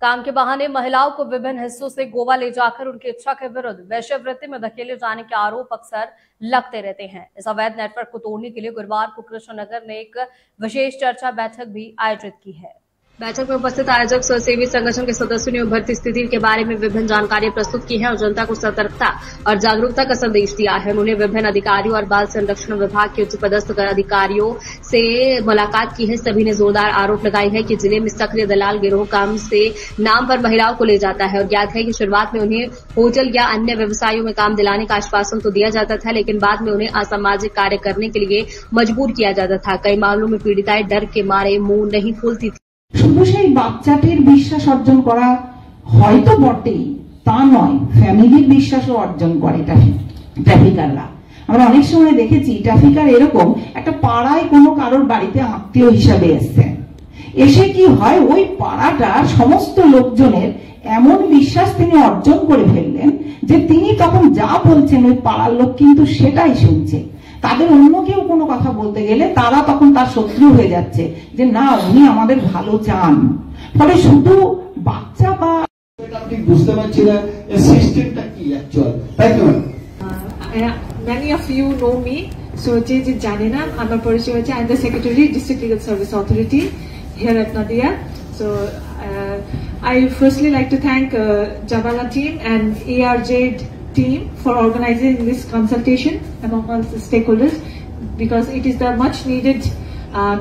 काम के बहाने महिलाओं को विभिन्न हिस्सों से गोवा ले जाकर उनकी इच्छा के विरुद्ध वेश्यावृत्ति में धकेले जाने के आरोप अक्सर लगते रहते हैं। इस अवैध नेटवर्क को तोड़ने के लिए गुरुवार को कृष्णनगर ने एक विशेष चर्चा बैठक भी आयोजित की है। बैठक में उपस्थित आयोजक स्वयंसेवी संगठन के सदस्यों ने उभरती स्थिति के बारे में विभिन्न जानकारियां प्रस्तुत की हैं और जनता को सतर्कता और जागरूकता का संदेश दिया है। उन्होंने विभिन्न अधिकारियों और बाल संरक्षण विभाग के उच्च पदस्थ अधिकारियों से मुलाकात की है। सभी ने जोरदार आरोप लगाए हैं कि जिले में सक्रिय दलाल गिरोह काम से नाम पर महिलाओं को ले जाता है और ज्ञात है कि शुरुआत में उन्हें होटल या अन्य व्यवसायों में काम दिलाने का आश्वासन तो दिया जाता था, लेकिन बाद में उन्हें असामाजिक कार्य करने के लिए मजबूर किया जाता था। कई मामलों में पीड़िताएं डर के मारे मुंह नहीं खोलती थी। শুধু সেই বাচ্চাটির বিশ্বাস অর্জন করা হয়তো বটেই, তা নয়, ফ্যামিলির বিশ্বাসও অর্জন করে ট্রাফিকাররা। আমরা অনেক সময় দেখেছি ট্রাফিকার এরকম একটা পাড়ায় কোনো কারোর বাড়িতে আত্মীয় হিসাবে এসেছেন, এসে কি হয় ওই পাড়াটার সমস্ত লোকজনের এমন বিশ্বাস তিনি অর্জন করে ফেললেন যে তিনি তখন যা বলছেন ওই পাড়ার লোক কিন্তু সেটাই শুনছে। তাদের অন্য কেউ কোনো কথা বলতে গেলে তারা তখন তার শত্রু হয়ে যাচ্ছে যে না উনি আমাদের ভালো চান। ফলে শুধু বাচ্চা বা আপনি বুঝতে পারছেন না এই সিস্টেমটা কি অ্যাকচুয়াল, তাই তো? Many of you know me, so যে জানে না আমার পরিচয় হচ্ছে I am the Secretary District Legal Service Authority here at Nadia. So I firstly like to thank Jabala team and ARJ team for organizing this consultation among all the stakeholders, because it is the much needed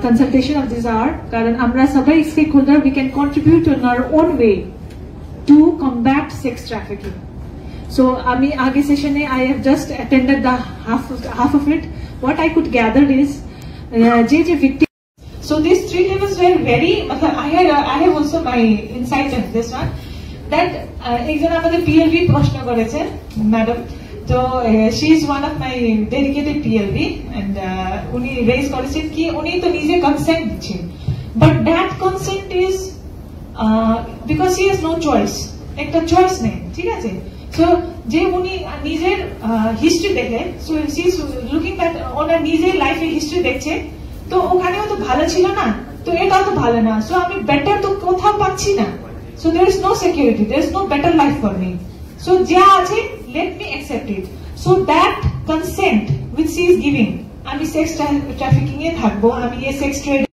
consultation of this hour. Karan amra sabai stakeholder we can contribute in our own way to combat sex trafficking. So ami age session I have just attended the half of it. What I could gather is je victim. So these three levels were very I have also my insights in this one, that একজন আমাদের PLV প্রশ্ন করেছেন madam, তো she is one of my dedicated PLV and উনি raise করেছেন কি উনি তো নিজে কনসেন্ট দিচ্ছেন, but that consent is because he has no choice, একটা চয়েস নেই, ঠিক আছে? সো যে উনি নিজের হিস্ট্রি দেখে, so she is looking that ওনার নিজের লাইফের হিস্ট্রি দেখছে, তো ওখানেও তো ভালো ছিল না, তো এটাও তো ভালো না, সো আমি বেটার তো কোথাও পাচ্ছি না। So there is no security, there is no better life for me. So ja ache, let me accept it. So that consent which she is giving, ami sex trafficking e thakbo, ami sex trade